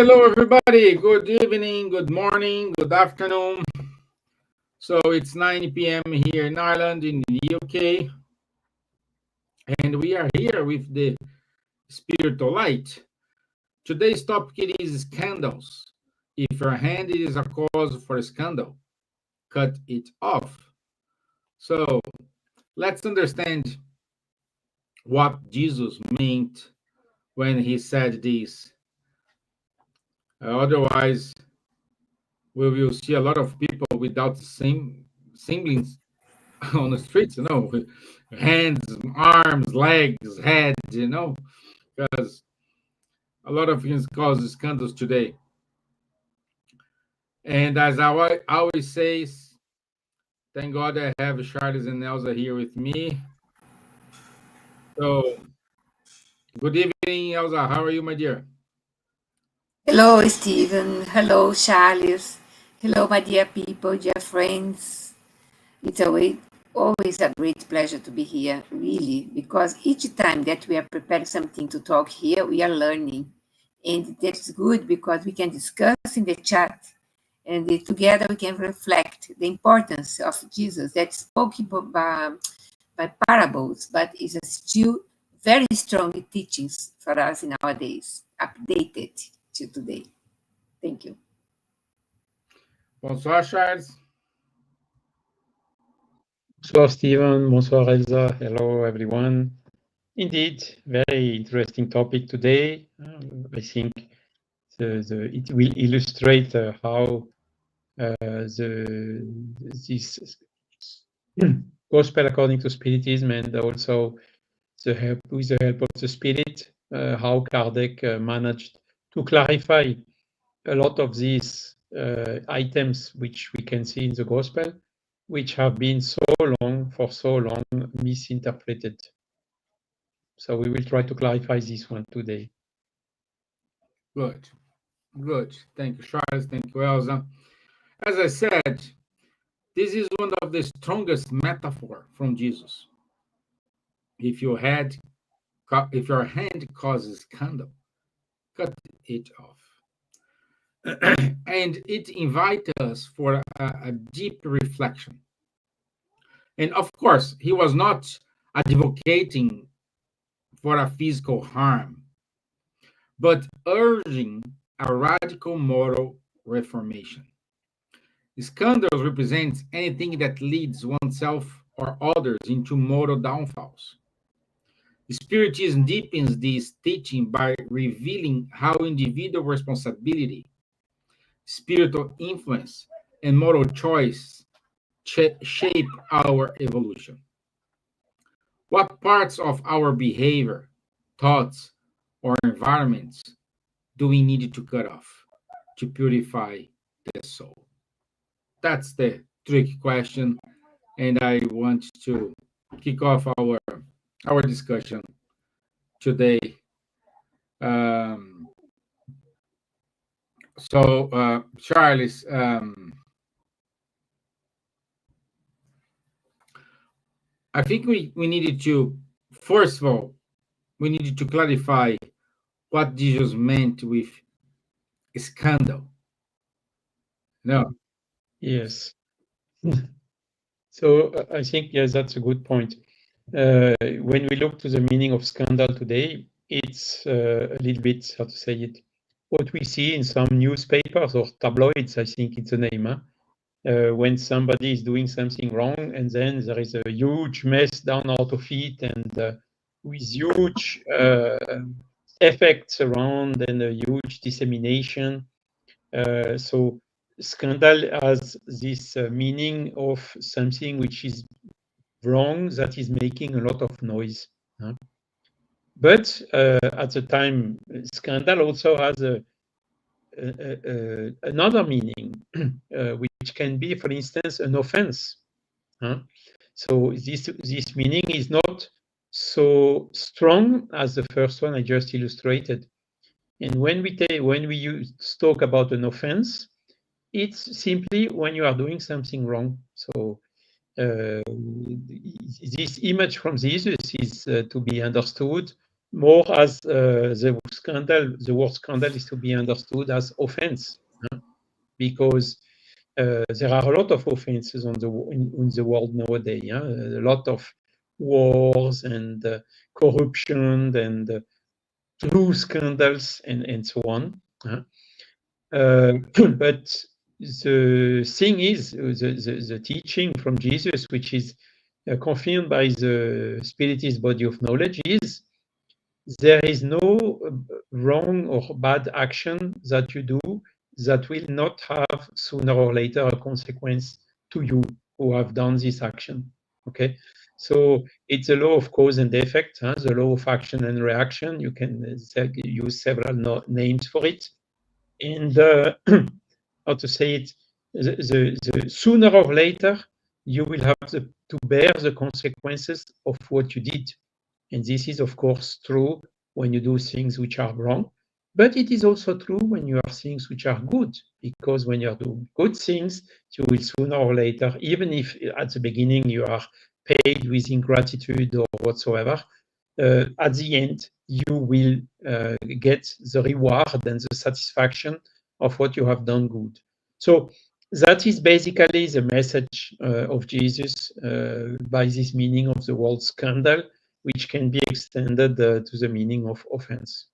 Hello, everybody. Good evening, good morning, good afternoon. So it's 9 p.m. here in Ireland, in the UK, and we are here with the spiritual light. Today's topic is scandals. If your hand is a cause for a scandal, cut it off. So let's understand what Jesus meant when he said this. Otherwise, we will see a lot of people without same semblance on the streets, with hands, arms, legs, head, because a lot of things cause scandals today. And as I always say, thank God I have Charles and Elsa here with me. So, good evening, Elsa. How are you, my dear? Hello, Steven. Hello, Charles. Hello, my dear people, dear friends. It's always a great pleasure to be here, really, because each time that we are preparing something to talk here, we are learning. And that's good because we can discuss in the chat and together we can reflect the importance of Jesus that spoke by parables, but is still very strong teachings for us in our days, updated to today. Thank you. Bonsoir, Charles. Bonsoir, Steven. Bonsoir, Elsa. Hello, everyone. Indeed, very interesting topic today. I think it will illustrate how this gospel according to Spiritism and also with the help of the Spirit, how Kardec managed to clarify a lot of these items which we can see in the gospel, which have been for so long misinterpreted. So we will try to clarify this one today. Good. Thank you, Charles. Thank you, Elsa. As I said, this is one of the strongest metaphor from Jesus. If your hand causes scandal, cut it off. And it invites us for a deep reflection. And of course, he was not advocating for a physical harm, but urging a radical moral reformation. Scandals represents anything that leads oneself or others into moral downfalls. Spiritism deepens this teaching by revealing how individual responsibility, spiritual influence, and moral choice shape our evolution. What parts of our behavior, thoughts, or environments do we need to cut off to purify the soul? That's the tricky question, and I want to kick off our discussion today. Charles, I think we needed to, first of all, we needed to clarify what Jesus meant with scandal. No. Yes. So I think, yes, that's a good point. When we look to the meaning of scandal today, it's a little bit, how to say it, what we see in some newspapers or tabloids, I think it's the name, when somebody is doing something wrong and then there is a huge mess down out of it and with huge effects around and a huge dissemination. So scandal has this meaning of something which is wrong, that is making a lot of noise. But at the time, scandal also has another meaning, which can be, for instance, an offense. So this meaning is not so strong as the first one I just illustrated. And when we talk about an offense, it's simply when you are doing something wrong. So this image from Jesus is to be understood more as the scandal. The word scandal is to be understood as offense, because there are a lot of offenses in the world nowadays. A lot of wars and corruption and true scandals and so on. But the thing is, the teaching from Jesus, which is confirmed by the Spiritist body of knowledge, is there is no wrong or bad action that you do that will not have sooner or later a consequence to you who have done this action. Okay, so it's a law of cause and effect, the law of action and reaction. You can use several names for it, and how to say it, the sooner or later you will have to bear the consequences of what you did. And this is, of course, true when you do things which are wrong, but it is also true when you are things which are good, because when you're doing good things, you will sooner or later, even if at the beginning you are paid with ingratitude or whatsoever, at the end, you will get the reward and the satisfaction of what you have done good. So that is basically the message of Jesus by this meaning of the word scandal, which can be extended to the meaning of offense.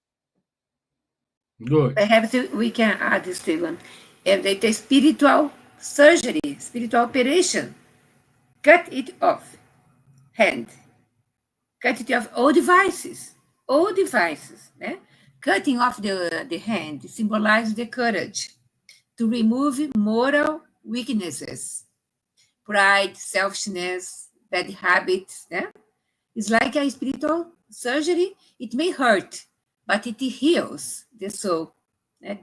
Good. Perhaps we can add, Stevan, the spiritual surgery, spiritual operation. Cut it off, hand. Cut it off, all devices. Cutting off the hand symbolizes the courage to remove moral weaknesses, pride, selfishness, bad habits. It's like a spiritual surgery. It may hurt, but it heals the soul.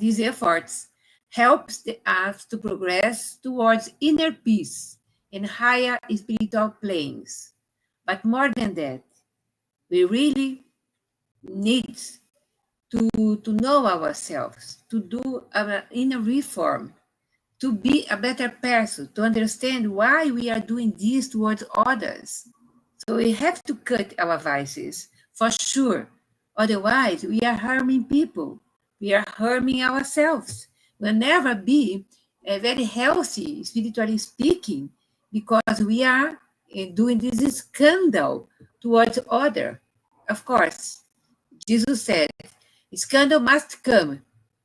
These efforts helps us to progress towards inner peace and higher spiritual planes. But more than that, we really need to know ourselves, to do our inner reform, to be a better person, to understand why we are doing this towards others. So we have to cut our vices, for sure. Otherwise, we are harming people. We are harming ourselves. We'll never be very healthy, spiritually speaking, because we are doing this scandal towards other. Of course, Jesus said, scandal must come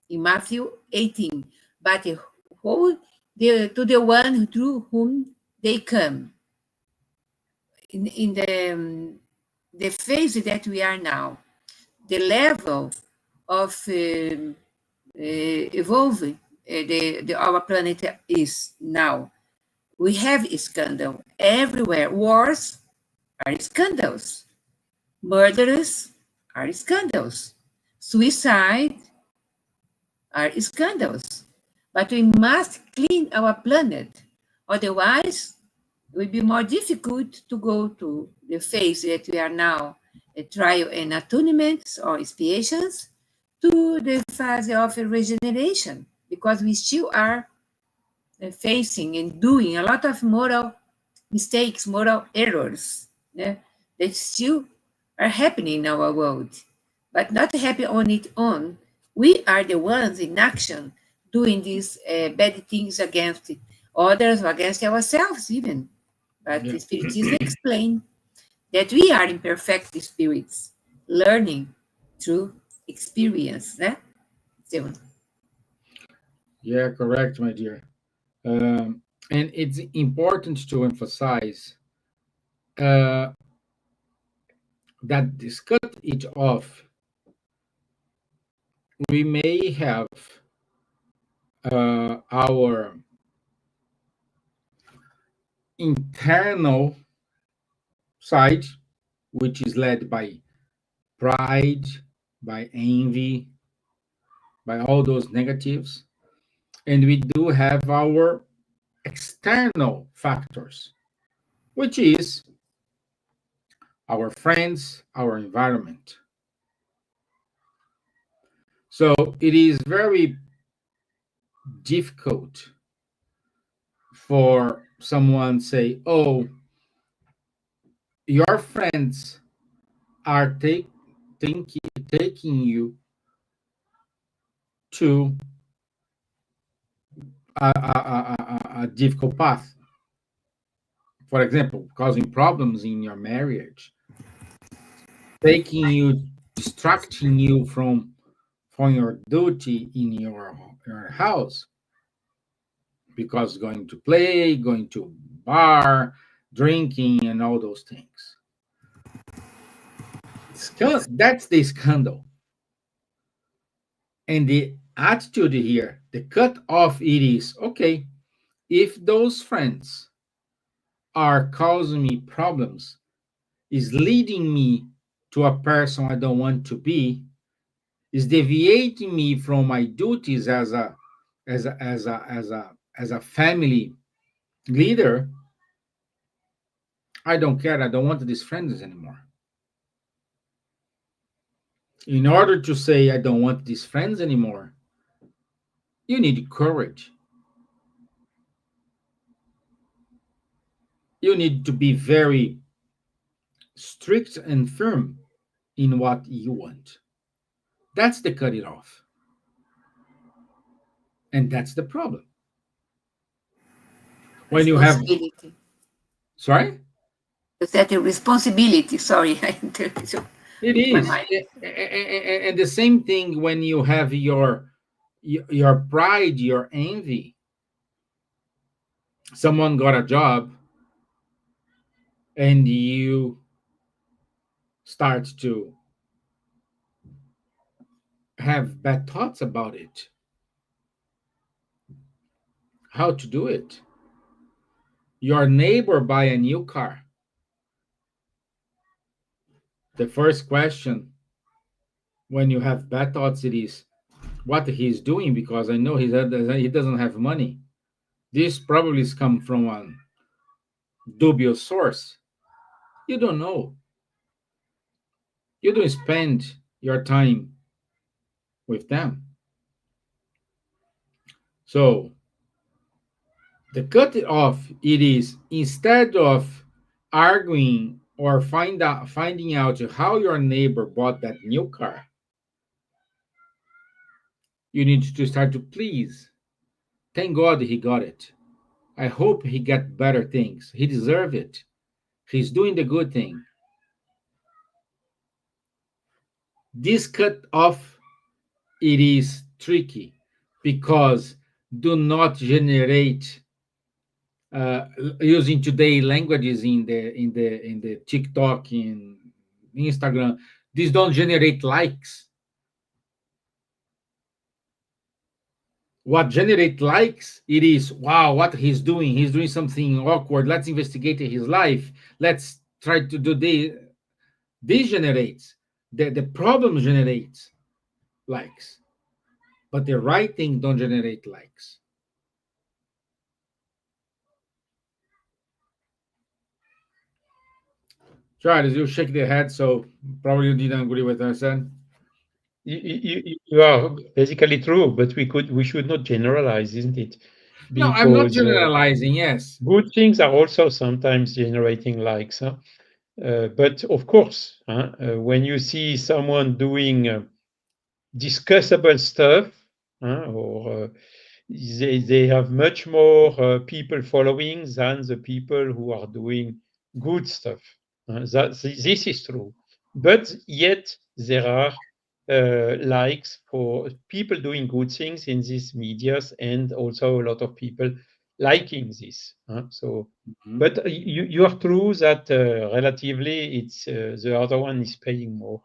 in Matthew 18, but to the one through whom they come. In the phase that we are now, the level of evolving our planet is now. We have scandal everywhere. Wars are scandals. Murders are scandals. Suicide are scandals. But we must clean our planet. Otherwise, it will be more difficult to go to the phase that we are now, a trial and atonement or expiations, to the phase of regeneration, because we still are facing and doing a lot of moral mistakes, moral errors that still are happening in our world, but not happy on its own. We are the ones in action doing these bad things against others or against ourselves even. But the Spiritism explain that we are imperfect spirits, learning through experience. So, Yeah, correct, my dear. And it's important to emphasize that this cut it off, we may have our internal side, which is led by pride, by envy, by all those negatives. And we do have our external factors, which is our friends, our environment. So it is very difficult for someone say, "Oh, your friends are taking you to a difficult path. For example, causing problems in your marriage, taking you, distracting you from your duty in your house, because going to play, going to bar, drinking, and all those things. That's the scandal. And the attitude here, the cut off, it is okay. If those friends are causing me problems, is leading me to a person I don't want to be, is deviating me from my duties as a family leader, I don't care. I don't want these friends anymore. In order to say I don't want these friends anymore, you need courage. You need to be very strict and firm in what you want. That's the cut it off. And that's the problem. When you have, Responsibility. sorry? Is that a responsibility? Sorry, I interrupted It with my is. mind. And the same thing when you have your pride, your envy. Someone got a job and you start to have bad thoughts about it. How to do it? Your neighbor buy a new car. The first question when you have bad thoughts, it is what he's doing, because I know he doesn't have money. This probably has come from a dubious source. You don't know. You don't spend your time with them. So the cut it off, it is instead of arguing or finding out how your neighbor bought that new car, you need to start to please. Thank God he got it. I hope he got better things. He deserves it. He's doing the good thing. This cut off, it is tricky because do not generate using today languages in the TikTok, in Instagram. These don't generate likes. What generate likes, it is, wow, what he's doing something awkward, let's investigate his life, let's try to do this generates, the problem generates likes, but the right thing don't generate likes. Charles, you shake the head, so probably you didn't agree with what I said. You are basically true, but we should not generalize, isn't it? No, I'm not Because generalizing. Yes. good things are also sometimes generating likes. Huh? But of course, when you see someone doing discussable stuff, or they have much more people following than the people who are doing good stuff. This is true. But yet there are likes for people doing good things in these medias, and also a lot of people liking this. Mhm. But you are true that relatively it's the other one is paying more.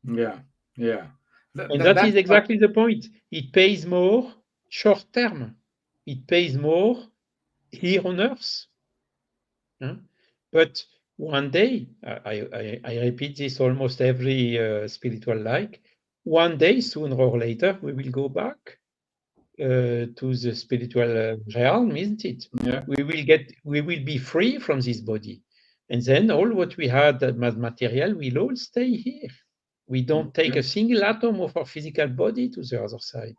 Yeah, yeah. And that That's is exactly the point. It pays more short term. It pays more here on earth. Huh? But one day, I repeat this almost every spiritual like, one day, sooner or later, we will go back to the spiritual realm, isn't it? yeah. We will be free from this body. And then all what we had as material will all stay here. We don't take Okay. a single atom of our physical body to the other side.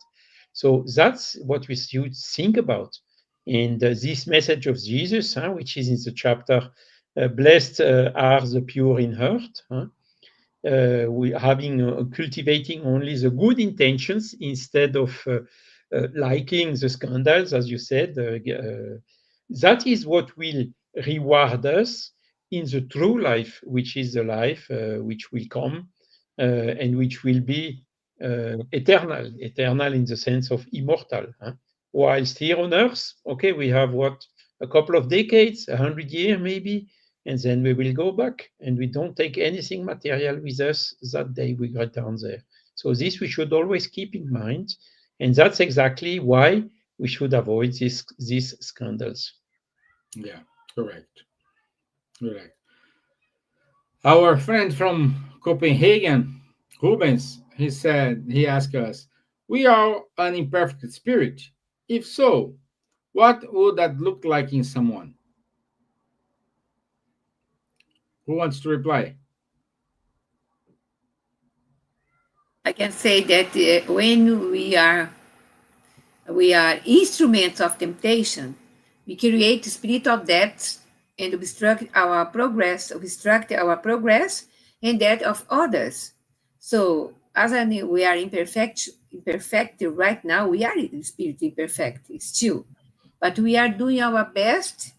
So that's what we should think about. And this message of Jesus, which is in the chapter, Blessed are the pure in heart, we having cultivating only the good intentions instead of liking the scandals, as you said. That is what will reward us in the true life, which is the life which will come and which will be eternal in the sense of immortal. Huh? Whilst here on Earth, okay, we have what, a couple of decades, 100 years maybe, and then we will go back, and we don't take anything material with us that day we return there. So this we should always keep in mind, and that's exactly why we should avoid these scandals. Yeah, correct. Correct. Our friend from Copenhagen, Rubens, he asked us, we are an imperfect spirit. If so, what would that look like in someone? Who wants to reply? I can say that when we are instruments of temptation, we create a spirit of death and obstruct our progress and that of others. So as we are imperfect right now, we are in spirit imperfect still, but we are doing our best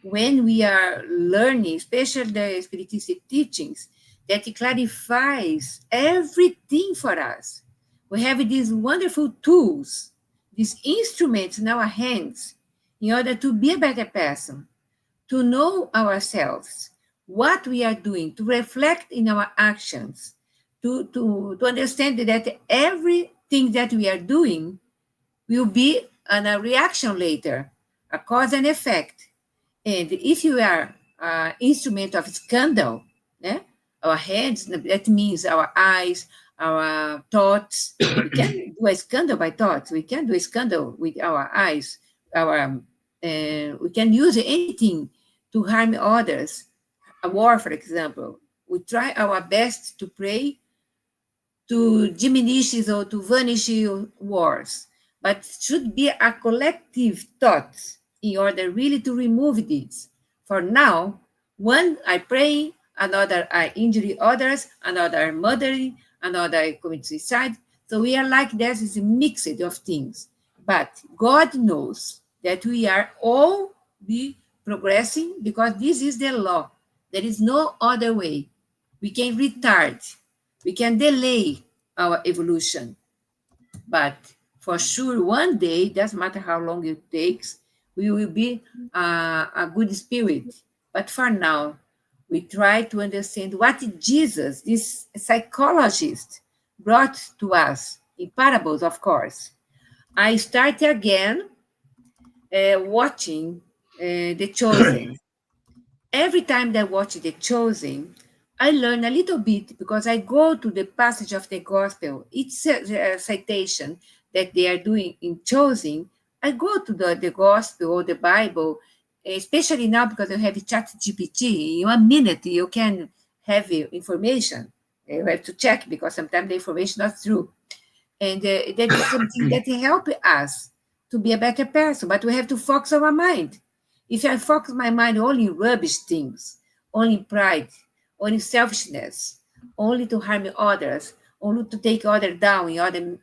when we are learning, especially the spiritistic teachings, that it clarifies everything for us. We have these wonderful tools, these instruments in our hands, in order to be a better person, to know ourselves, what we are doing, to reflect in our actions, to understand that everything that we are doing will be a reaction later, a cause and effect. And if you are an instrument of scandal, our hands, that means our eyes, our thoughts. We can do a scandal by thoughts. We can do a scandal with our eyes. We can use anything to harm others. A war, for example. We try our best to pray to diminish or to vanish wars, but should be a collective thought in order really to remove this. For now, one I pray, another I injury others, another murdering, another commit suicide. So we are like this is a mix of things. But God knows that we are all be progressing because this is the law. There is no other way. We can retard, we can delay our evolution, but for sure one day, doesn't matter how long it takes, we will be a good spirit. But for now, we try to understand what Jesus, this psychologist, brought to us in parables, of course. I start again watching The Chosen. Every time that I watch The Chosen, I learn a little bit because I go to the passage of the gospel. It's a citation that they are doing in Chosen. I go to the gospel or the Bible, especially now because I have chat GPT. In 1 minute, you can have information. You have to check because sometimes the information is not true. And that is something that helps us to be a better person, but we have to focus our mind. If I focus my mind only in rubbish things, only in pride, only in selfishness, only to harm others, only to take others down in order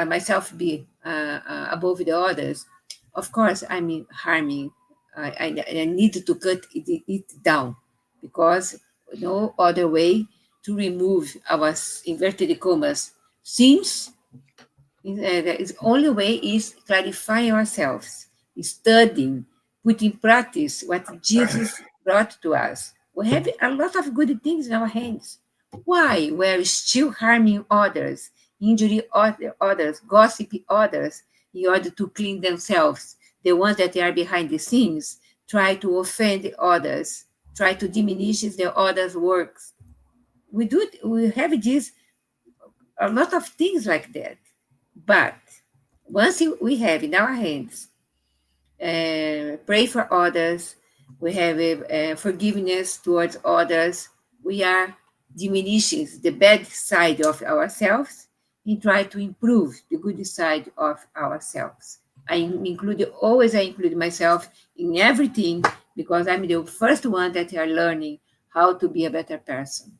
myself be above the others, of course, I'm harming. I need to cut it down because no other way to remove our inverted commas sins. The only way is clarifying ourselves, studying, put in practice what Jesus brought to us. We have a lot of good things in our hands. Why? We're still harming others, injuring others, gossiping others in order to clean themselves. The ones that are behind the scenes try to offend others, try to diminish the others' works. We have this, a lot of things like that. But once we have in our hands, pray for others, we have forgiveness towards others, we are diminishing the bad side of ourselves and try to improve the good side of ourselves. I include myself in everything because I'm the first one that are learning how to be a better person.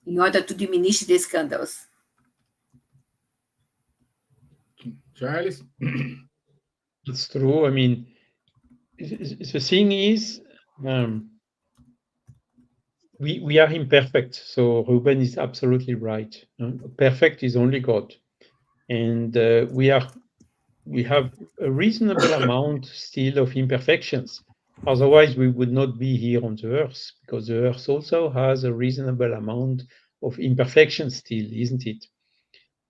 in order to diminish the scandals. Charles? It's true. I mean, the thing is, we are imperfect. So Ruben is absolutely right. Perfect is only God, and we have a reasonable amount still of imperfections. Otherwise, we would not be here on the earth, because the earth also has a reasonable amount of imperfections still, isn't it?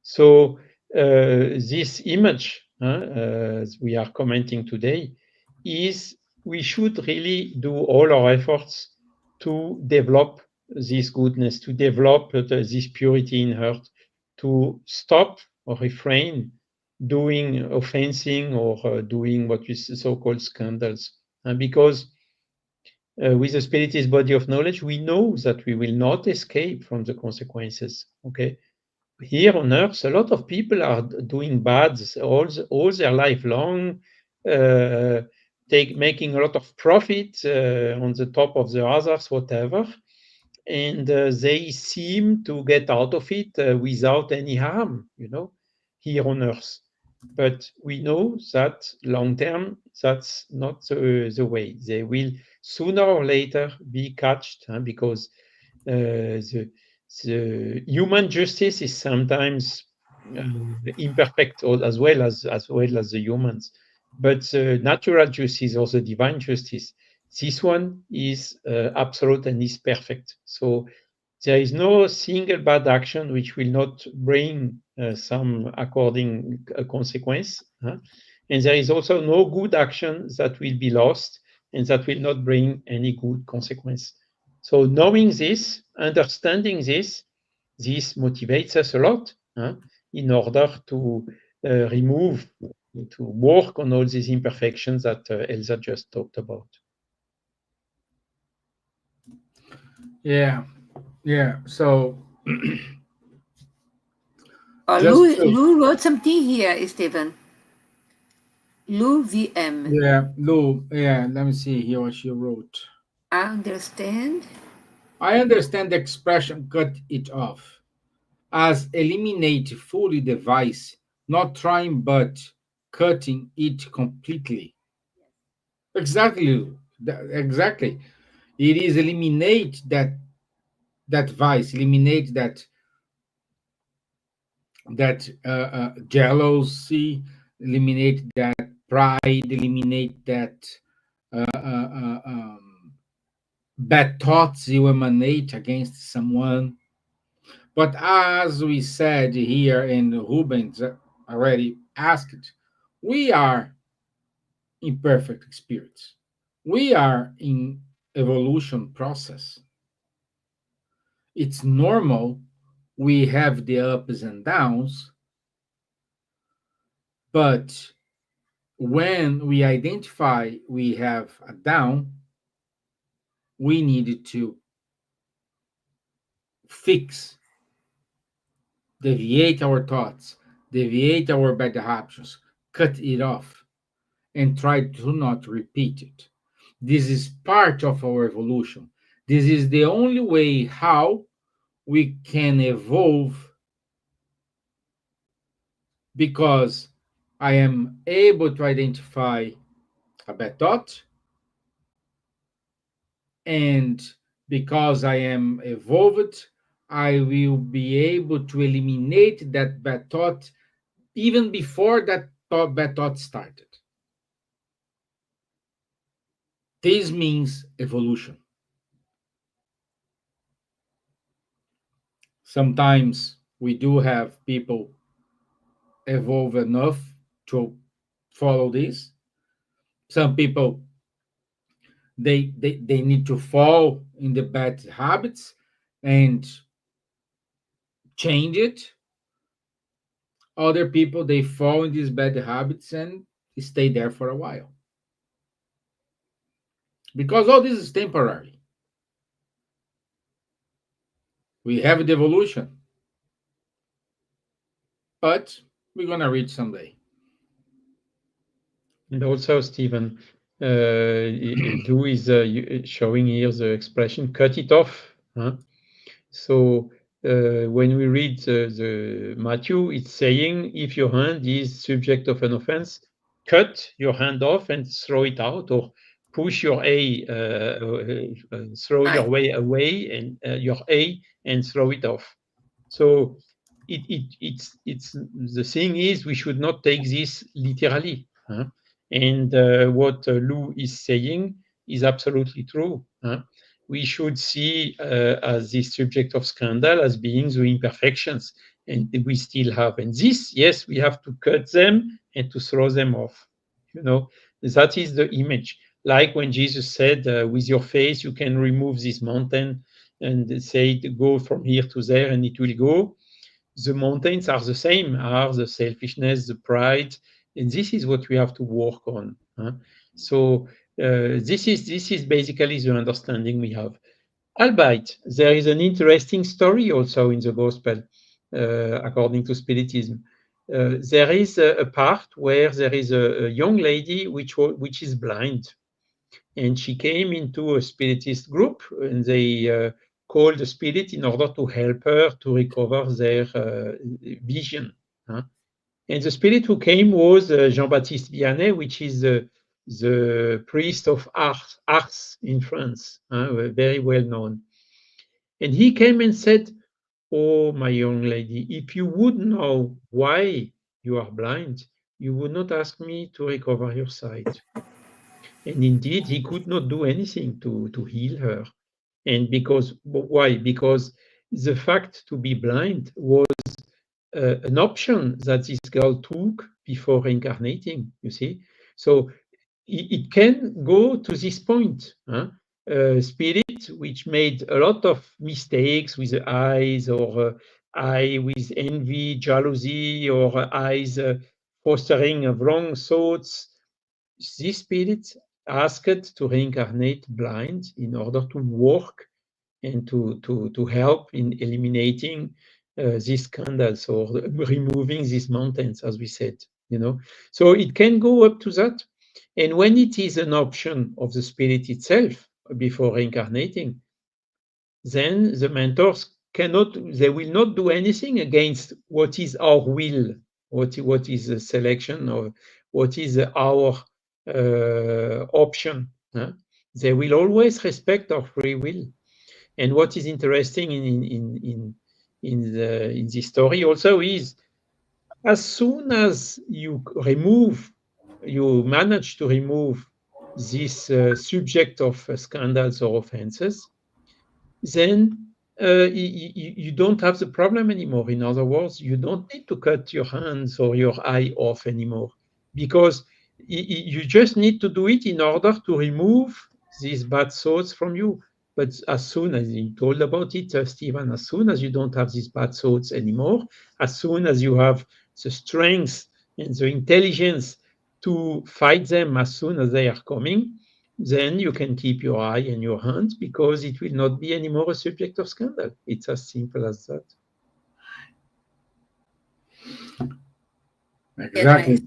So this image as we are commenting today is we should really do all our efforts to develop this goodness, to develop this purity in heart, to stop or refrain doing offensing or doing what is so-called scandals. And because with the spiritist body of knowledge, we know that we will not escape from the consequences. Okay, here on earth, a lot of people are doing bad all their life long, uh, making a lot of profit on the top of the others, whatever, and they seem to get out of it without any harm, here on earth. But we know that long term, that's not the way. They will sooner or later be catched, because the human justice is sometimes imperfect, as well as the humans. But the natural justice or the divine justice, this one is absolute and is perfect. So there is no single bad action which will not bring some according consequence. And there is also no good action that will be lost and that will not bring any good consequence. So knowing this, understanding this motivates us a lot in order to remove, to work on all these imperfections that Elsa just talked about. Yeah. So Lou wrote something here, Stevan. Lou VM. yeah, Lou. Yeah, let me see here what she wrote. I understand. I understand the expression "cut it off" as eliminate fully the vice, not trying but cutting it completely. Exactly, Lou. Exactly. It is eliminate that vice, eliminate that jealousy, eliminate that pride, eliminate that uh, uh, uh, um, bad thoughts you emanate against someone. But as we said here, and Rubens already asked, we are imperfect spirits. We are in evolution process. It's normal. We have the ups and downs, but when we identify we have a down, we needed to fix, deviate our thoughts, deviate our bad actions, cut it off, and try to not repeat it. This is part of our evolution. This is the only way how we can evolve, because I am able to identify a bad thought, and because I am evolved, I will be able to eliminate that bad thought even before bad thought started. This means evolution. Sometimes we do have people evolve enough to follow this. Some people they need to fall in the bad habits and change it. Other people they fall in these bad habits and stay there for a while, because all this is temporary. We have the evolution, but we're gonna reach someday. And also, Steven, Lou is showing here the expression "cut it off." So when we read the Matthew, it's saying if your hand is subject of an offense, cut your hand off and throw it out, or push your throw your way away and your A and throw it off. So it's the thing is we should not take this literally. Huh? And what Lou is saying is absolutely true. Huh? We should see as the subject of scandal as being the imperfections, and we still have. And this, yes, we have to cut them and to throw them off. You know, that is the image. Like when Jesus said, with your face you can remove this mountain and say, go from here to there and it will go. The mountains are the same, are the selfishness, the pride, and this is what we have to work on. Huh? So this is basically the understanding we have. Albeit, there is an interesting story also in the gospel, according to Spiritism. There is a part where there is a young lady which is blind, and she came into a spiritist group, and they called the spirit in order to help her to recover their vision. Huh? And the spirit who came was Jean-Baptiste Vianney, which is the priest of Ars in France, very well known. And he came and said, "Oh, my young lady, if you would know why you are blind, you would not ask me to recover your sight." And indeed, he could not do anything to heal her. And why? Because the fact to be blind was an option that this girl took before reincarnating, you see. So it can go to this point. Huh? Spirit which made a lot of mistakes with the eyes, or eye with envy, jealousy, or eyes fostering wrong thoughts. This spirit asked to reincarnate blind in order to work and to help in eliminating these scandals, or removing these mountains, as we said. You know, so it can go up to that. And when it is an option of the spirit itself before reincarnating, then the mentors they will not do anything against what is our will, what is the selection, or what is our option. Huh? They will always respect our free will. And what is interesting in this story also is, as soon as you manage to remove this subject of scandals or offenses, then you don't have the problem anymore. In other words, you don't need to cut your hands or your eye off anymore, because you just need to do it in order to remove these bad thoughts from you. But as soon as you told about it, Stevan, as soon as you don't have these bad thoughts anymore, as soon as you have the strength and the intelligence to fight them as soon as they are coming, then you can keep your eye and your hand, because it will not be anymore a subject of scandal. It's as simple as that. Exactly.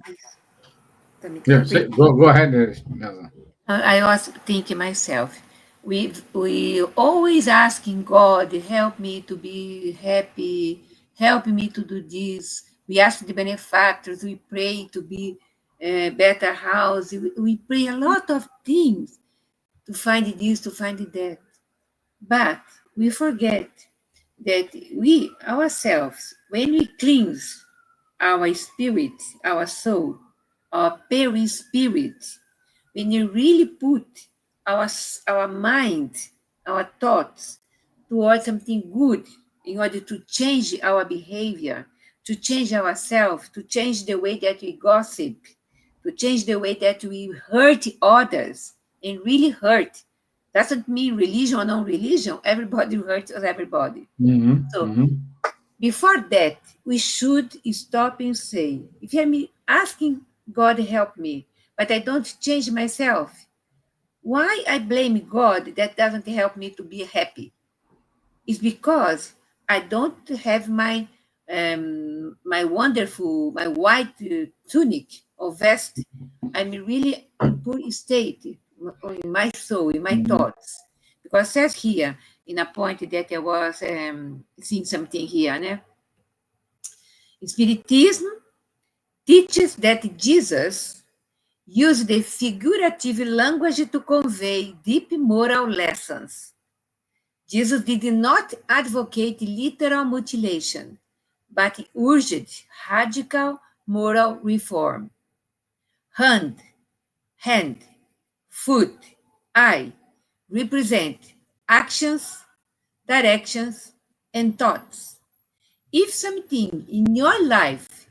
Yeah, go ahead, Elsa. I was thinking myself, we always asking God, help me to be happy, help me to do this. We ask the benefactors, we pray to be a better house. We pray a lot of things to find this, to find that. But we forget that we ourselves, when we cleanse our spirit, our soul, our peri-spirit, when you really put our mind, our thoughts towards something good in order to change our behavior, to change ourselves, to change the way that we gossip, to change the way that we hurt others, and really hurt. Doesn't mean religion or non-religion. Everybody hurts everybody. Mm-hmm. So Mm-hmm. before that, we should stop and say, if I'm asking God help me, but I don't change myself, why I blame God that doesn't help me to be happy? It's because I don't have my wonderful, my white tunic or vest. I'm really in poor state in my soul, in my thoughts. Because it says here, in a point that I was seeing something here. Né? Spiritism teaches that Jesus used the figurative language to convey deep moral lessons. Jesus did not advocate literal mutilation, but urged radical moral reform. Hand, foot, eye represent actions, directions, and thoughts. If something in your life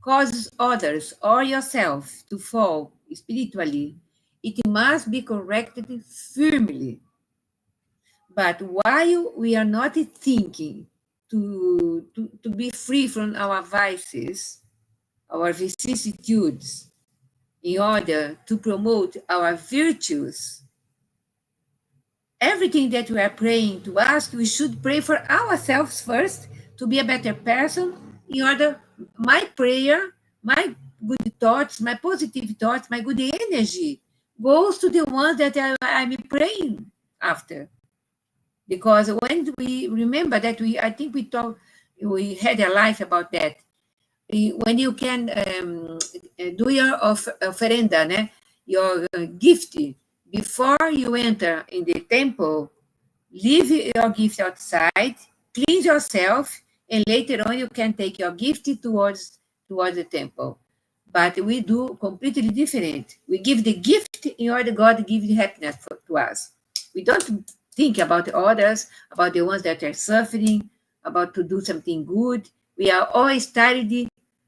causes others or yourself to fall spiritually, it must be corrected firmly. But while we are not thinking to be free from our vices, our vicissitudes, in order to promote our virtues, everything that we are praying to ask, we should pray for ourselves first to be a better person. In order, my prayer, my good thoughts, my positive thoughts, my good energy goes to the ones that I'm praying after. Because when we remember that I think we had a life about that. When you can do your ofrenda, né? Your gift, before you enter in the temple, leave your gift outside, cleanse yourself, and later on you can take your gift towards the temple. But we do completely different. We give the gift in order God gives happiness to us. We don't think about others, about the ones that are suffering, about to do something good. We are always tired.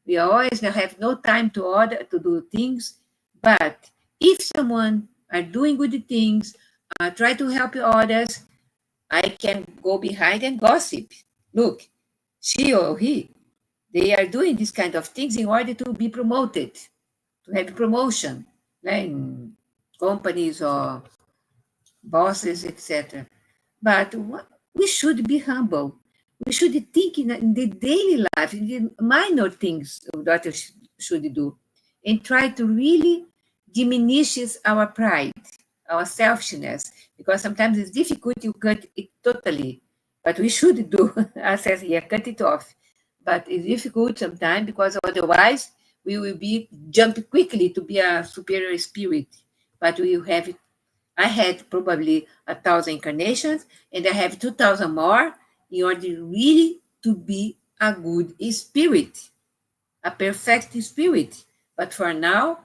We always have no time to do things. But if someone are doing good things, try to help others, I can go behind and gossip. Look, she or he, they are doing these kind of things in order to be promoted, to have promotion, like in companies or bosses, etc. But we should be humble. We should think in the daily life, in the minor things that we should do, and try to really diminish our pride, our selfishness, because sometimes it's difficult to cut it totally, but we should do, I says here, cut it off. But it's difficult sometimes because otherwise we will jump quickly to be a superior spirit. But we have, I had probably 1,000 incarnations, and I have 2,000 more in order really to be a good spirit, a perfect spirit. But for now,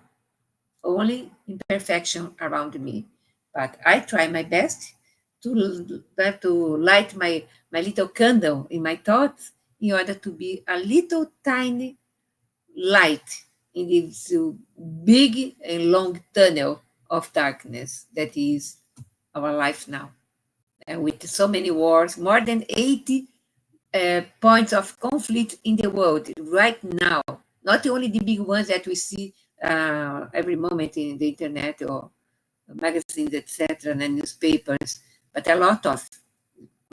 only imperfection around me. But I try my best to light my little candle in my thoughts in order to be a little tiny light in this big and long tunnel of darkness that is our life now. And with so many wars, more than 80 points of conflict in the world right now, not only the big ones that we see every moment in the internet or magazines, etc., and newspapers, but a lot of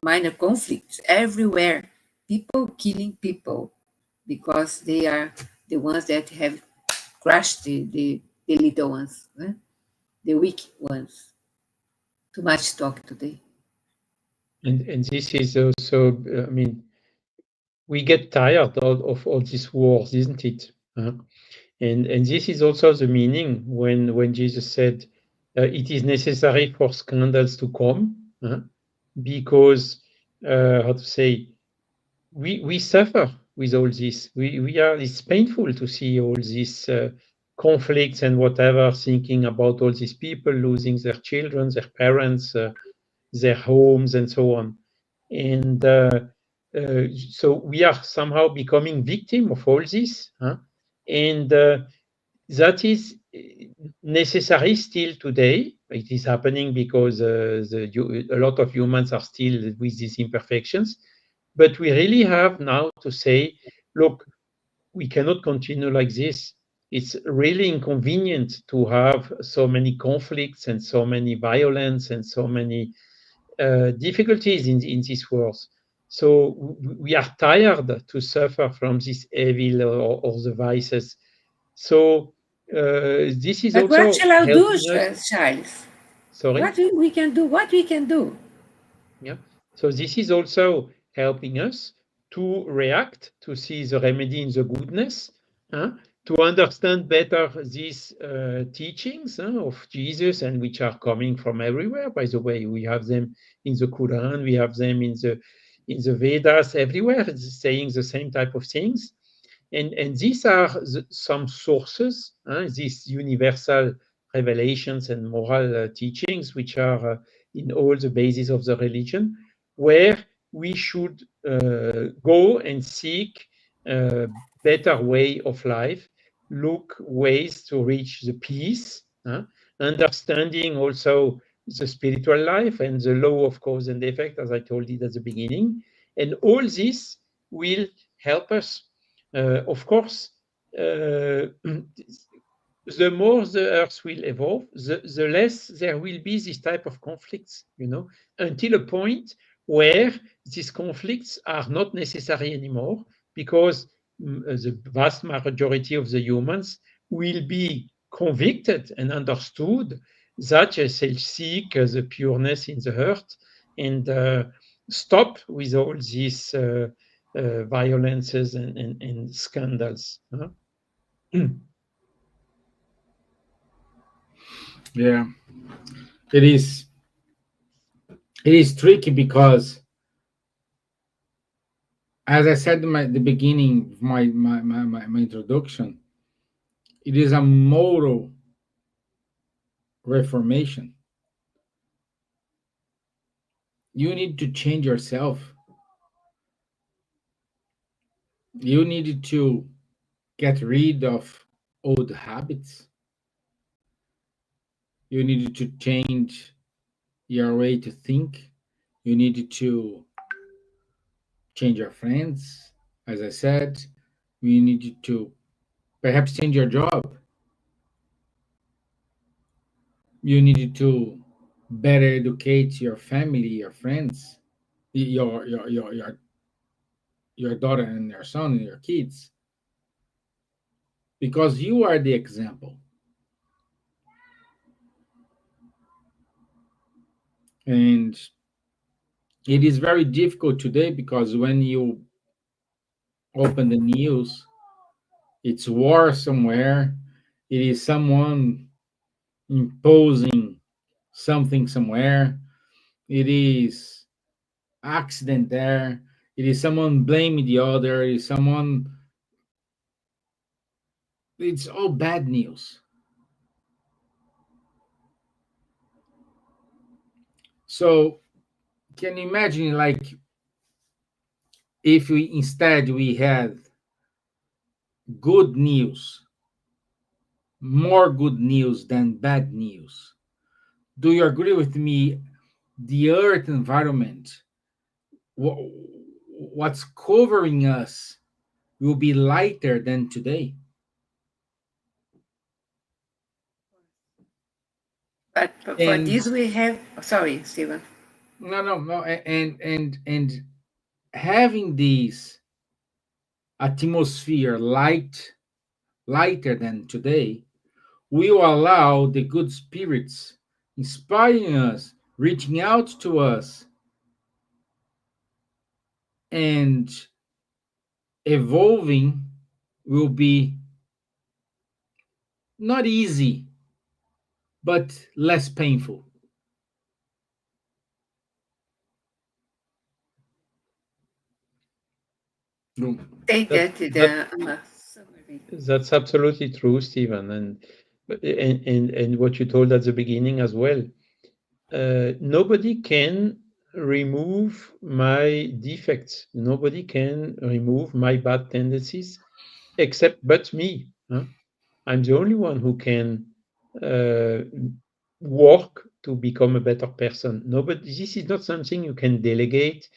minor conflicts everywhere. People killing people because they are the ones that have crushed the little ones, the weak ones. Too much talk today. And this is also, I mean, we get tired of all these wars, isn't it? And this is also the meaning when Jesus said it is necessary for scandals to come, because how to say, we suffer with all this. It's painful to see all these conflicts and whatever, thinking about all these people losing their children, their parents, their homes, and so on. And so we are somehow becoming victim of all this, and that is necessary still today. It is happening because a lot of humans are still with these imperfections. But we really have now to say, look, we cannot continue like this. It's really inconvenient to have so many conflicts and so many violence and so many difficulties in this world. So we are tired to suffer from this evil or the vices. So this is but also what shall I do, helping us. Charles? Sorry? What we can do? Yeah. So this is also helping us to react, to see the remedy in the goodness, to understand better these teachings of Jesus, and which are coming from everywhere. By the way, we have them in the Quran, we have them in the Vedas, everywhere. It's saying the same type of things. And these are some sources, these universal revelations and moral teachings, which are in all the bases of the religion, where we should go and seek a better way of life, look ways to reach the peace, understanding also the spiritual life and the law of cause and effect, as I told you at the beginning. And all this will help us. Of course, the more the Earth will evolve, the less there will be this type of conflicts, until a point where these conflicts are not necessary anymore, because the vast majority of the humans will be convicted and understood that they seek the pureness in the earth and stop with all these violences and scandals. Yeah, it is. It is tricky because, as I said in the beginning of my introduction, it is a moral reformation. You need to change yourself. You need to get rid of old habits. You need to change your way to think. You need to change your friends. As I said, you need to perhaps change your job. You need to better educate your family, your friends, your daughter and your son and your kids, because you are the example. And it is very difficult today because when you open the news, it's war somewhere. It is someone imposing something somewhere. It is accident there. It is someone blaming the other. It is someone. It's all bad news. So can you imagine, like, if we instead we had good news, more good news than bad news? Do you agree with me? The earth environment, what's covering us, will be lighter than today. But for And this we have. Sorry, Stevan. no, and having this atmosphere lighter than today will allow the good spirits inspiring us, reaching out to us, and evolving will be not easy, but less painful. Take That, that to that the summary. that's absolutely true, Stephen, and what you told at the beginning as well. Nobody can remove my defects. Nobody can remove my bad tendencies, except but me. I'm the only one who can uh, work to become a better person. Nobody. This is not something you can delegate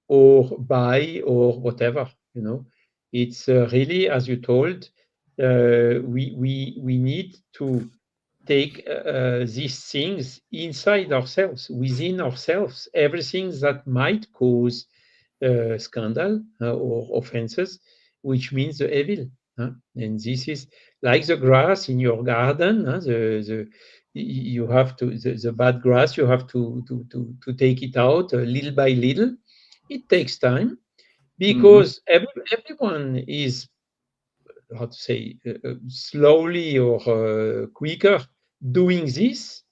or buy or whatever. It's really, as you told, we need to take these things inside ourselves, within ourselves, everything that might cause scandal or offenses, which means the evil. And this is like the grass in your garden. you have to the bad grass, you have to take it out little by little. It takes time Hmm. because everyone is, how to say, slowly or quicker doing this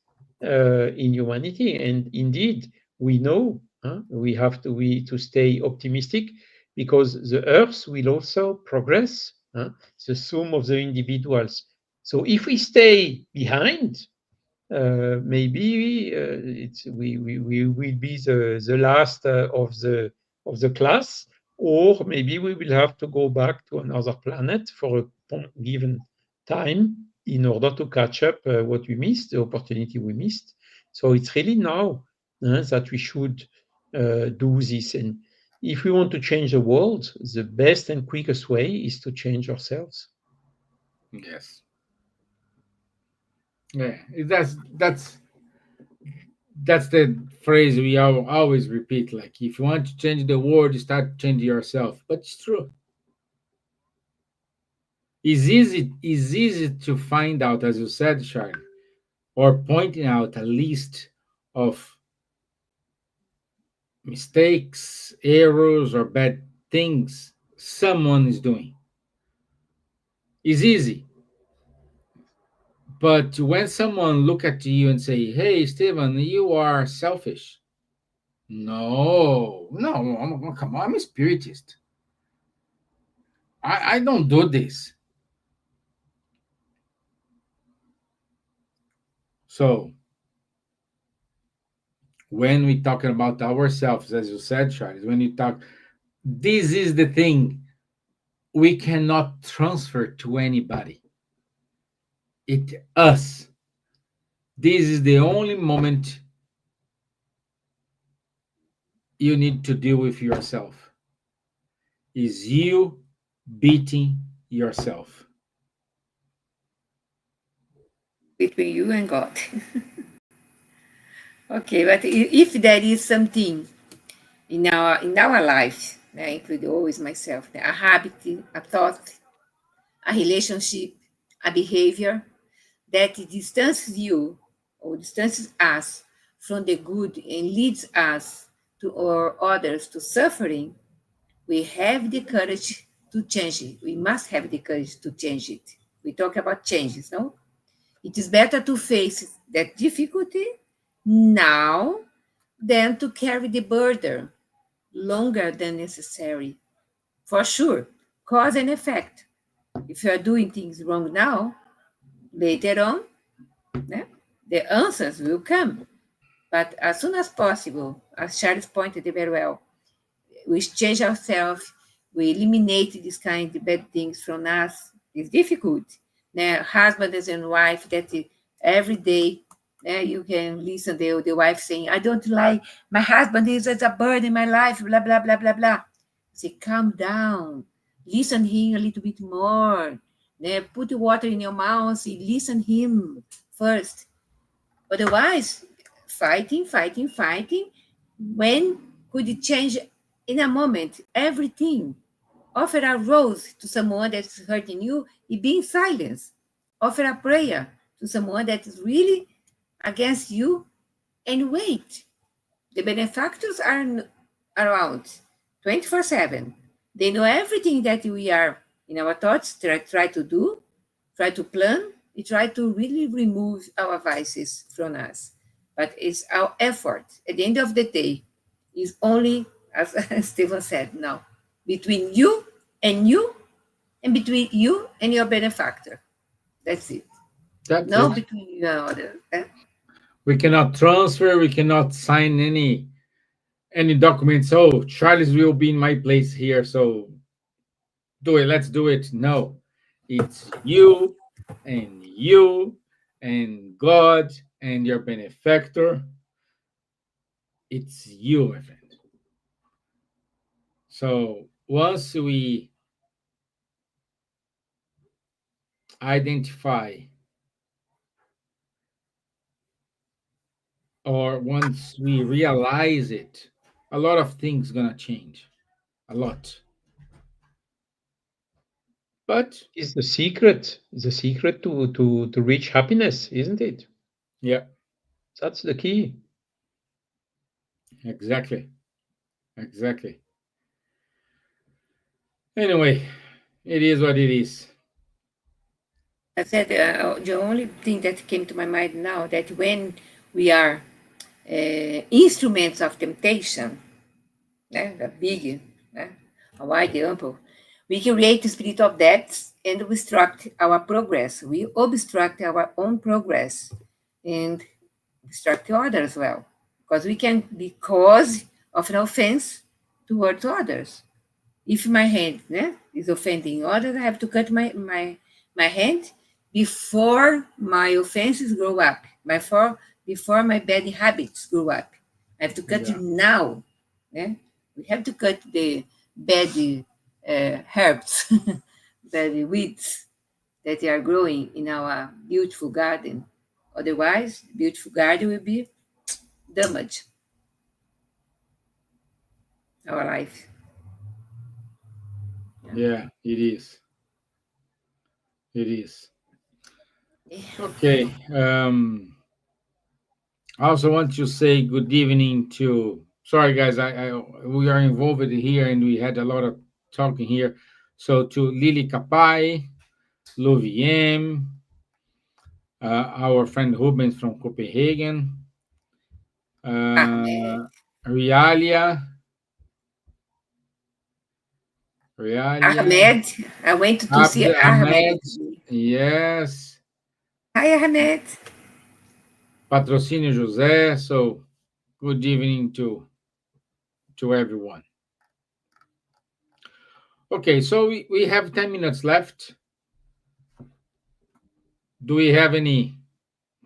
in humanity. And indeed, we know we have to stay optimistic because the earth will also progress, the sum of the individuals. So if we stay behind, maybe we will be the last of the class, or maybe we will have to go back to another planet for a given time in order to catch up what we missed, the opportunity we missed. So it's really now that we should do this. And if we want to change the world, the best and quickest way is to change ourselves. Yes. Yeah. That's the phrase we always repeat. Like, if you want to change the world, you start changing yourself. But it's true. It's easy to find out, as you said, Charlie, or pointing out a list of mistakes, errors, or bad things someone is doing. It's easy. But when someone look at you and say, "Hey, Stevan, you are selfish." No, no, come on, I'm a spiritist. I don't do this. So when we talking about ourselves, as you said, Charles, when you talk, this is the thing we cannot transfer to anybody. It us. This is the only moment you need to deal with yourself. Is you beating yourself. between you and God. Okay, but if there is something in our life, I include always myself, a habit, a thought, a relationship, a behavior that distances you or distances us from the good and leads us to or others to suffering, we have the courage to change it. We must have the courage to change it. We talk about changes, no? It is better to face that difficulty now than to carry the burden longer than necessary. For sure, cause and effect. If you are doing things wrong now, later on, né, the answers will come. But as soon as possible, as Charles pointed very well, we change ourselves, we eliminate these kind of bad things from us. It's difficult. Now, husbands and wife that every day you can listen to the wife saying, I don't like, my husband is as a burden in my life, blah, blah, blah, blah, blah. Say, calm down. Listen him a little bit more. Put the water in your mouth, listen him first. Otherwise, fighting, fighting, fighting. When could it change in a moment? Everything. Offer a rose to someone that's hurting you, it be in silence. Offer a prayer to someone that is really against you and wait. The benefactors are around 24/7. They know everything that we are in our thoughts, try to do, try to plan, we try to really remove our vices from us. But it's our effort. At the end of the day, is only, as Stevan said, now, between you and between you and your benefactor. That's it. That's No it. between you and others. We cannot transfer. We cannot sign any documents. Oh, Charles will be in my place here, so do it. Let's do it. No, it's you and God and your benefactor. It's you, my friend. So once we identify, or once we realize it, a lot of things gonna change. A lot. But Is the secret to reach happiness, isn't it? Yeah, That's the key. exactly. Exactly. Anyway, it is what it is. I said the only thing that came to my mind now that when we are instruments of temptation, the big, a wide ample, we create spiritual depths and obstruct our progress. We obstruct our own progress and obstruct others as well, because we can be cause of an offense towards others. If my hand is offending others, I have to cut my hand before my offenses grow up, before my bad habits grow up. I have to cut it Yeah. now. Yeah? We have to cut the bad herbs, bad weeds that are growing in our beautiful garden. Otherwise, the beautiful garden will be damaged, our life. Yeah, it is. It is. Yeah. Okay. I also want to say good evening to. Sorry, guys. We are involved here, and we had a lot of talking here. So to Lily Kapai, Loviem, our friend Rubens from Copenhagen, Ahmed. Realia, Realia, Ahmed. I went to Abd see Ahmed Ahmed, today. yes, Hi, Ahmed. Patrocínio José. So good evening to everyone. Okay, so we have 10 minutes left. Do we have any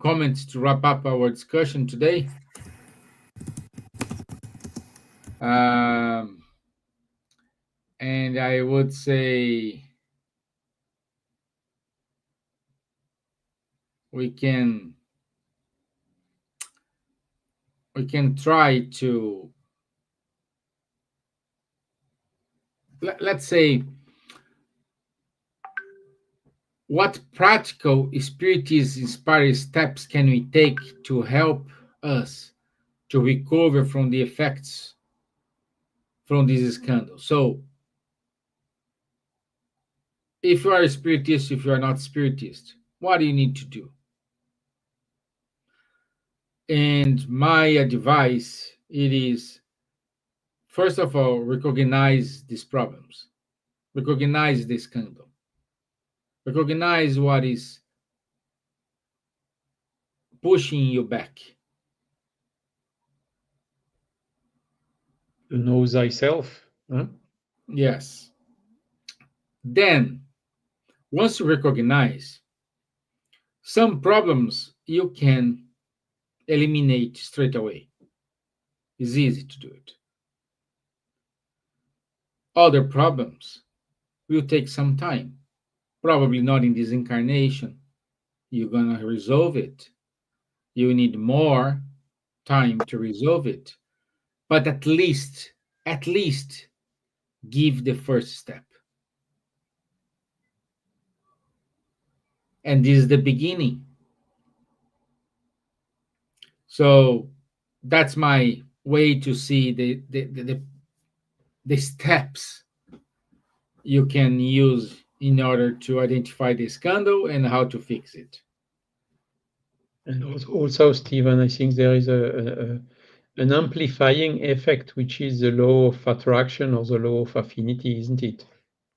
comments to wrap up our discussion today? Um, and I would say we can try to let's say what practical spiritism inspired steps can we take to help us to recover from the effects from this scandal. So if you are a spiritist, if you are not spiritist, what do you need to do? And my advice it is, first of all, recognize these problems, recognize the scandal, recognize what is pushing you back. To know thyself. Huh? Yes. Then, once you recognize, some problems you can eliminate straight away. It's easy to do it. Other problems will take some time. Probably not in this incarnation. You're going to resolve it. You need more time to resolve it. But at least give the first step. And this is the beginning. So that's my way to see the steps you can use in order to identify the scandal and how to fix it. And also, Stevan, I think there is an amplifying effect, which is the law of attraction or the law of affinity, isn't it?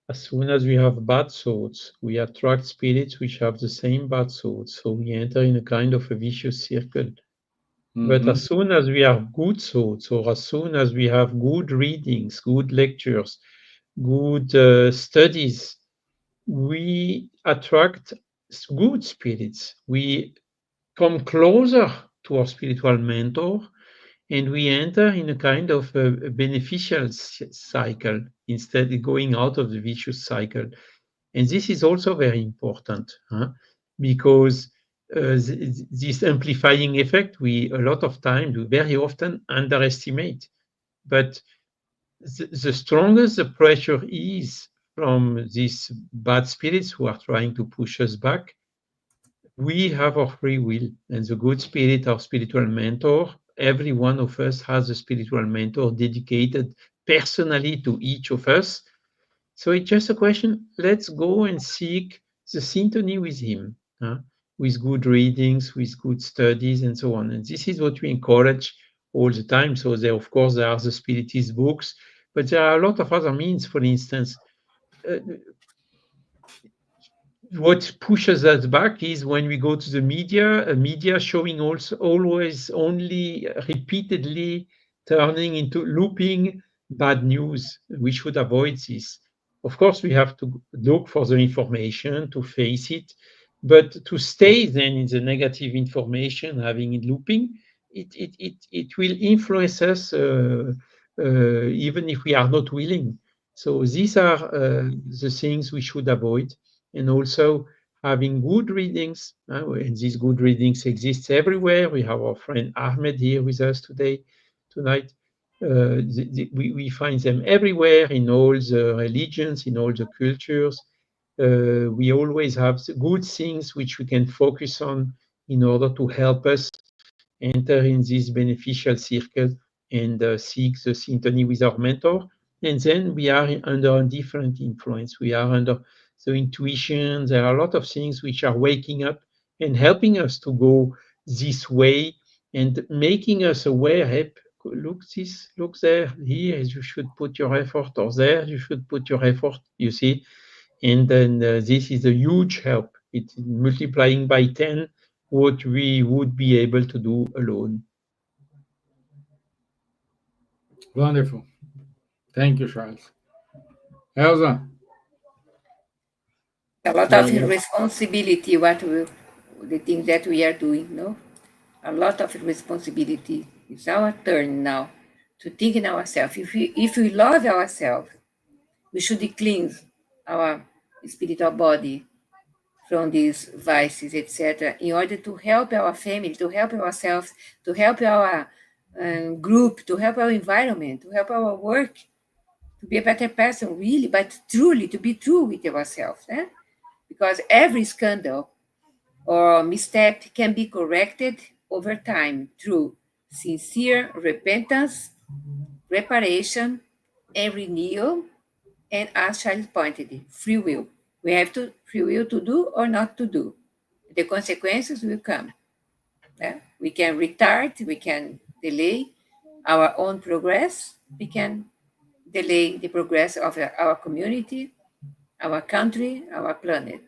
As soon as we have bad thoughts, we attract spirits which have the same bad thoughts. So we enter in a kind of a vicious circle. But Mhm. as soon as we have good thoughts, or as soon as we have good readings, good lectures, good studies, we attract good spirits. We come closer to our spiritual mentor, and we enter in a kind of a beneficial cycle instead of going out of the vicious cycle. And this is also very important, because this amplifying effect, we a lot of time, we very often underestimate. But the stronger the pressure is from these bad spirits who are trying to push us back, we have our free will, and the good spirit, our spiritual mentor, every one of us has a spiritual mentor dedicated personally to each of us. So it's just a question, let's go and seek the synchrony with him, with good readings, with good studies, and so on. And this is what we encourage all the time. So there, of course, there are the spiritist books, but there are a lot of other means. For instance, uh, what pushes us back is when we go to the media showing also always only repeatedly turning into looping bad news. We should avoid this. Of course, we have to look for the information to face it, but to stay then in the negative information, having it looping, it will influence us even if we are not willing. So these are the things we should avoid, and also having good readings. And these good readings exist everywhere. We have our friend Ahmed here with us tonight. We find them everywhere in all the religions, in all the cultures. We always have good things which we can focus on in order to help us enter in this beneficial circle and seek the synchrony with our mentor. And then we are under a different influence. We are under the intuition. There are a lot of things which are waking up and helping us to go this way and making us aware. Hey, look this, look there, here you should put your effort, or there you should put your effort. You see, and then this is a huge help. It's multiplying by 10 what we would be able to do alone. Wonderful. Thank you, Charles. Elsa? A lot of Yeah. responsibility, the things that we are doing, no? A lot of responsibility. It's our turn now to think in ourselves. If we love ourselves, we should cleanse our spiritual body from these vices, etc., in order to help our family, to help ourselves, to help our group, to help our environment, to help our work, to be a better person, really, but truly, to be true with ourselves. Because every scandal or misstep can be corrected over time through sincere repentance, reparation, and renewal, and as Charles pointed, free will. We have to free will to do or not to do. The consequences will come. We can retard, we can delay our own progress, we can delay the progress of our community, our country, our planet.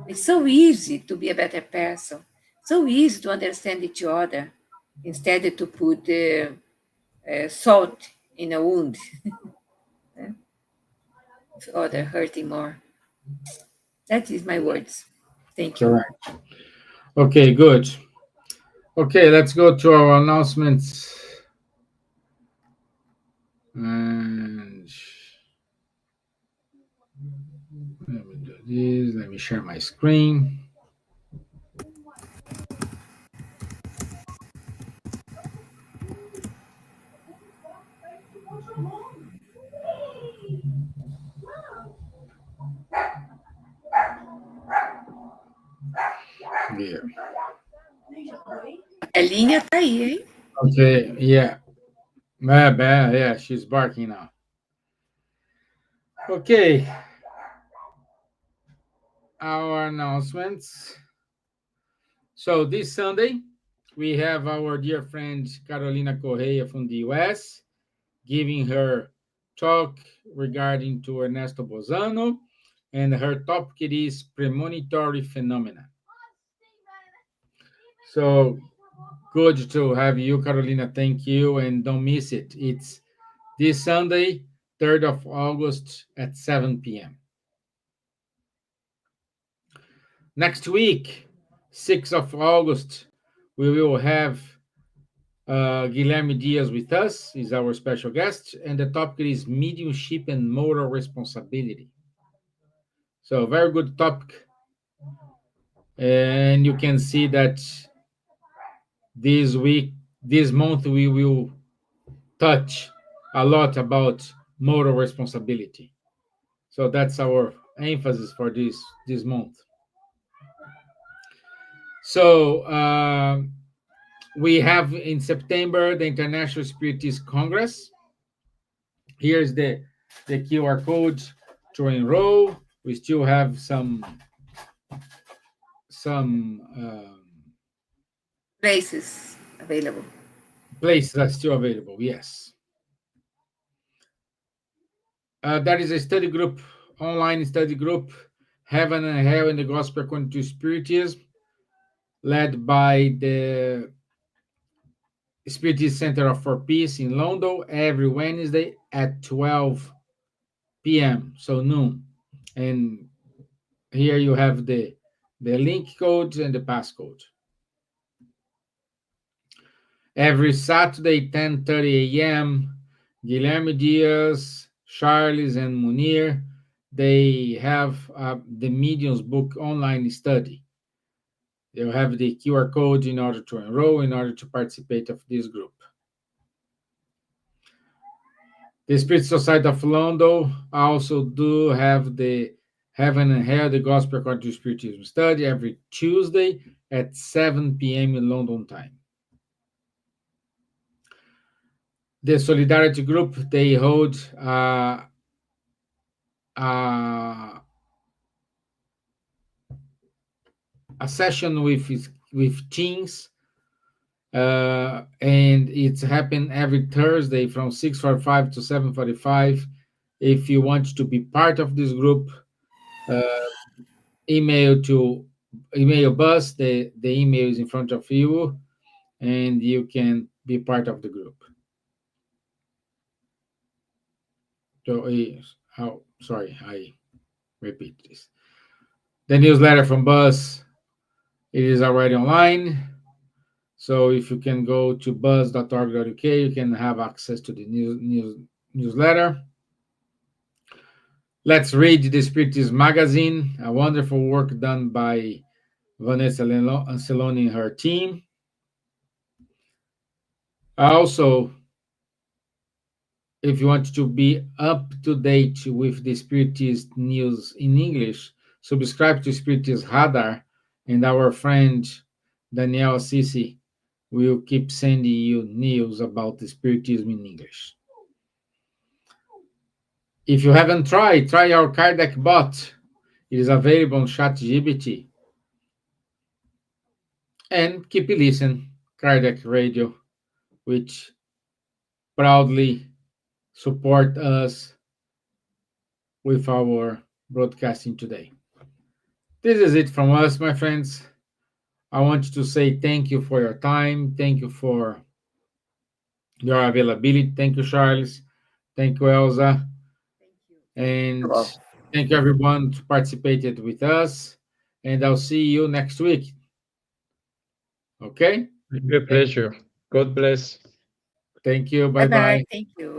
It's so easy to be a better person, so easy to understand each other instead to put salt in a wound, other hurting more. That is my words. Thank you. Correct. Okay, good. Okay, let's go to our announcements. And let me do this. Let me share my screen. Yeah. A linha tá aí, hein? Okay, yeah. Yeah, she's barking now. Okay. Our announcements. So this Sunday, we have our dear friend Carolina Correa from the US giving her talk regarding to Ernesto Bozano, and her topic is premonitory phenomena. So good to have you, Carolina. Thank you, and don't miss it. It's this Sunday, 3rd of August at 7 p.m. Next week, 6th of August, we will have Guilherme Diaz with us. He's our special guest, and the topic is mediumship and moral responsibility. So, very good topic. And you can see that this month, we will touch a lot about moral responsibility. So that's our emphasis for this month. So we have in September the International Spiritist Congress. Here's the QR code to enroll. We still have some Places available. places that are still available. Yes, that is a study group, online study group, Heaven and Hell in the Gospel According to Spiritism, led by the Spiritist Center for Peace in London every Wednesday at 12 p.m. So noon. And here you have the link code and the passcode. Every Saturday, 10:30 a.m., Guilherme Diaz, Charles, and Munir, they have the Mediums book online study. They'll have the QR code in order to enroll, in order to participate of this group. The Spirit Society of London also do have the Heaven and Hell, the Gospel According to Spiritism study every Tuesday at 7 p.m. in London time. The Solidarity Group, they hold a session with teens, and it's happened every Thursday from 6:45 to 7:45. If you want to be part of this group, email Buzz. The email is in front of you, and you can be part of the group. So, sorry, I repeat this. The newsletter from Buzz, it is already online. So if you can go to buzz.org.uk, you can have access to the newsletter. Let's read the Spiritist magazine, a wonderful work done by Vanessa Anceloni and her team. Also, if you want to be up to date with the Spiritist news in English, subscribe to Spiritist Radar, and our friend Danielle Sisi will keep sending you news about the Spiritism in English. If you haven't tried, try our Kardec bot. It is available on ChatGPT. And keep listening, Kardec Radio, which proudly support us with our broadcasting today. This is it from us, my friends. I want to say thank you for your time. Thank you for your availability. Thank you, Charles. Thank you, Elsa. And Well, thank you, everyone, who participated with us. And I'll see you next week. Okay? With pleasure. God bless. Thank you. bye bye. Bye-bye. Thank you.